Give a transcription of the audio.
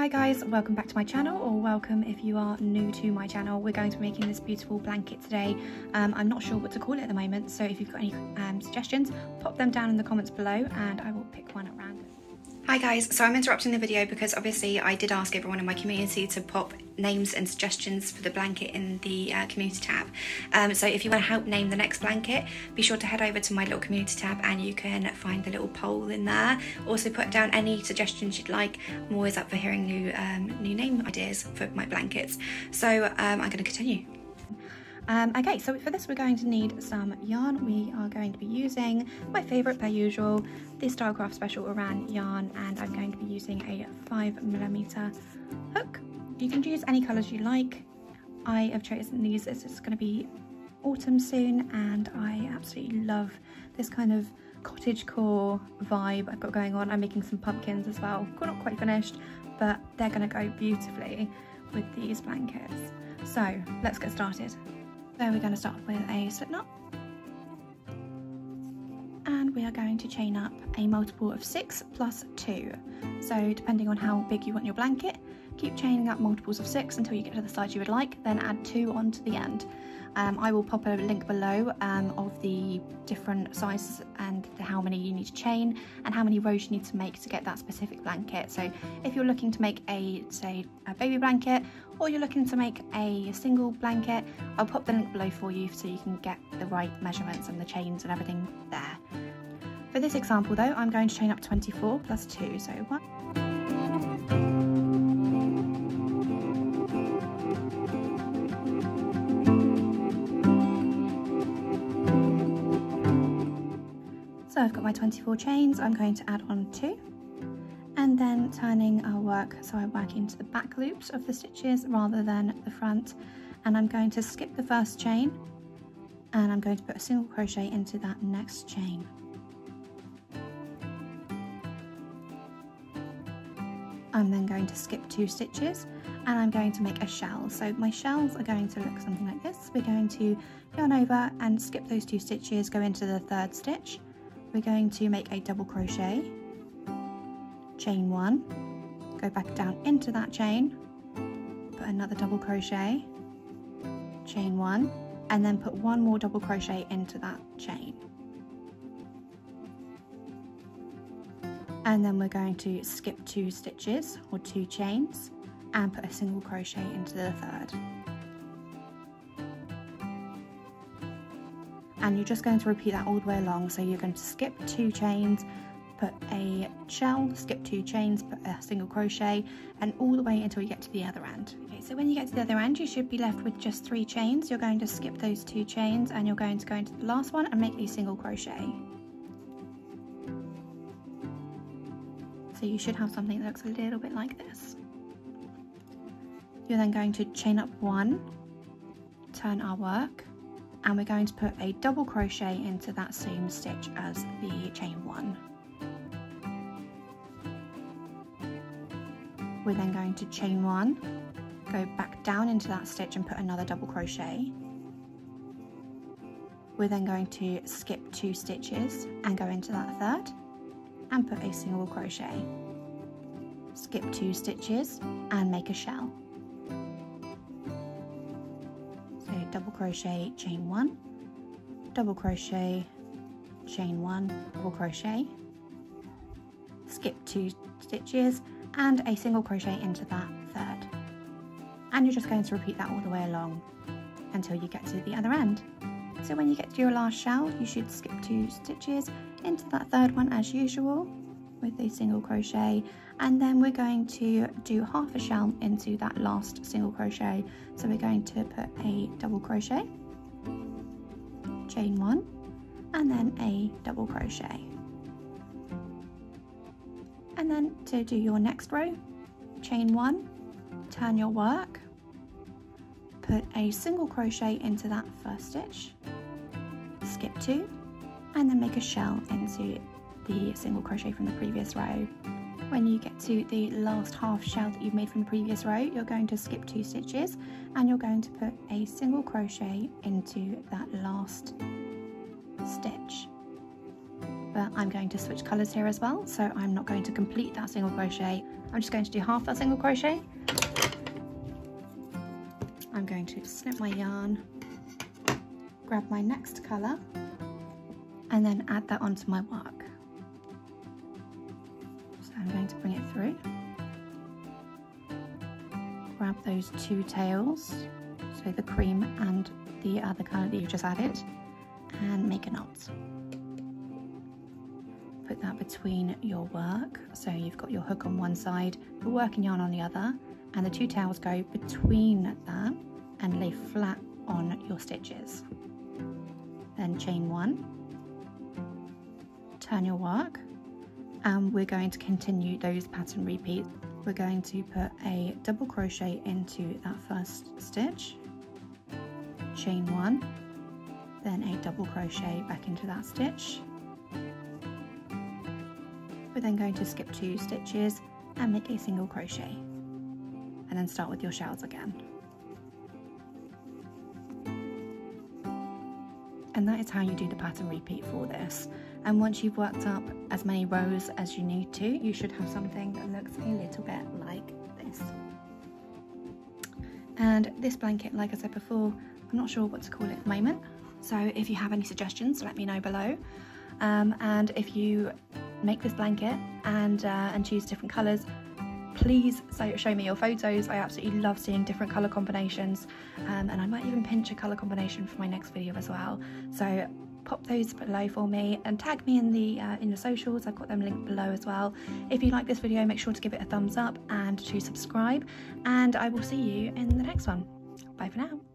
Hi guys, welcome back to my channel, or welcome if you are new to my channel. We're going to be making this beautiful blanket today. I'm not sure what to call it at the moment, so if you've got any suggestions, pop them down in the comments below and I will pick one at random. Hi guys, so I'm interrupting the video because obviously I did ask everyone in my community to pop names and suggestions for the blanket in the community tab. So if you want to help name the next blanket, be sure to head over to my little community tab and you can find the little poll in there. Also put down any suggestions you'd like. I'm always up for hearing new name ideas for my blankets. So I'm going to continue. Okay, so for this we're going to need some yarn. We are going to be using my favourite per usual, the Stylecraft Special Oran yarn, and I'm going to be using a 5mm hook. You can choose any colours you like. I have chosen these as it's going to be autumn soon and I absolutely love this kind of cottagecore vibe I've got going on. I'm making some pumpkins as well, not quite finished, but they're going to go beautifully with these blankets. So let's get started. So we're going to start with a slip knot, and we are going to chain up a multiple of 6 plus 2. So depending on how big you want your blanket, keep chaining up multiples of 6 until you get to the size you would like, then add 2 onto the end. I will pop a link below of the different sizes and how many you need to chain and how many rows you need to make to get that specific blanket. So if you're looking to make say a baby blanket, or you're looking to make a single blanket, I'll pop the link below for you so you can get the right measurements and the chains and everything there. For this example though, I'm going to chain up 24 plus 2, so 1. So I've got my 24 chains, I'm going to add on 2, and then turning our work so I work into the back loops of the stitches rather than the front, and I'm going to skip the first chain and I'm going to put a single crochet into that next chain. I'm then going to skip 2 stitches and I'm going to make a shell. So my shells are going to look something like this. We're going to yarn over and skip those 2 stitches, go into the 3rd stitch. We're going to make a double crochet, chain 1, go back down into that chain, put another double crochet, chain 1, and then put 1 more double crochet into that chain. And then we're going to skip 2 stitches or 2 chains and put a single crochet into the 3rd. And you're just going to repeat that all the way along. So you're going to skip 2 chains, put a shell, skip 2 chains, put a single crochet, and all the way until you get to the other end. Okay, so when you get to the other end, you should be left with just 3 chains. You're going to skip those 2 chains and you're going to go into the last one and make a single crochet. So you should have something that looks a little bit like this. You're then going to chain up 1, turn our work, and we're going to put a double crochet into that same stitch as the chain 1. We're then going to chain 1, go back down into that stitch and put another double crochet. We're then going to skip 2 stitches and go into that 3rd and put a single crochet. Skip 2 stitches and make a shell. So double crochet, chain 1, double crochet, chain 1, double crochet, skip 2 stitches and a single crochet into that 3rd. And you're just going to repeat that all the way along until you get to the other end. So when you get to your last shell, you should skip 2 stitches into that 3rd one as usual with a single crochet, and then we're going to do half a shell into that last single crochet. So we're going to put a double crochet, chain 1, and then a double crochet. And then to do your next row, chain 1, turn your work, put a single crochet into that 1st stitch, skip 2, and then make a shell into the single crochet from the previous row. When you get to the last half shell that you've made from the previous row, you're going to skip 2 stitches and you're going to put a single crochet into that last stitch. But I'm going to switch colours here as well, so I'm not going to complete that single crochet. I'm just going to do half that single crochet. I'm going to snip my yarn, grab my next colour, and then add that onto my work. So I'm going to bring it through, grab those two tails, so the cream and the other colour that you've just added, and make a knot. Put that between your work, so you've got your hook on one side, the working yarn on the other, and the two tails go between that and lay flat on your stitches. Then chain one, turn your work, and we're going to continue those pattern repeats. We're going to put a double crochet into that first stitch, chain one, then a double crochet back into that stitch. We're then going to skip 2 stitches and make a single crochet, and then start with your shells again. And that is how you do the pattern repeat for this. And once you've worked up as many rows as you need to, you should have something that looks a little bit like this. And this blanket, like I said before, I'm not sure what to call it at the moment. So if you have any suggestions, let me know below. And if you make this blanket and choose different colours, please show me your photos. I absolutely love seeing different colour combinations, and I might even pinch a colour combination for my next video as well. So pop those below for me and tag me in the socials. I've got them linked below as well. If you like this video, make sure to give it a thumbs up and to subscribe, and I will see you in the next one. Bye for now.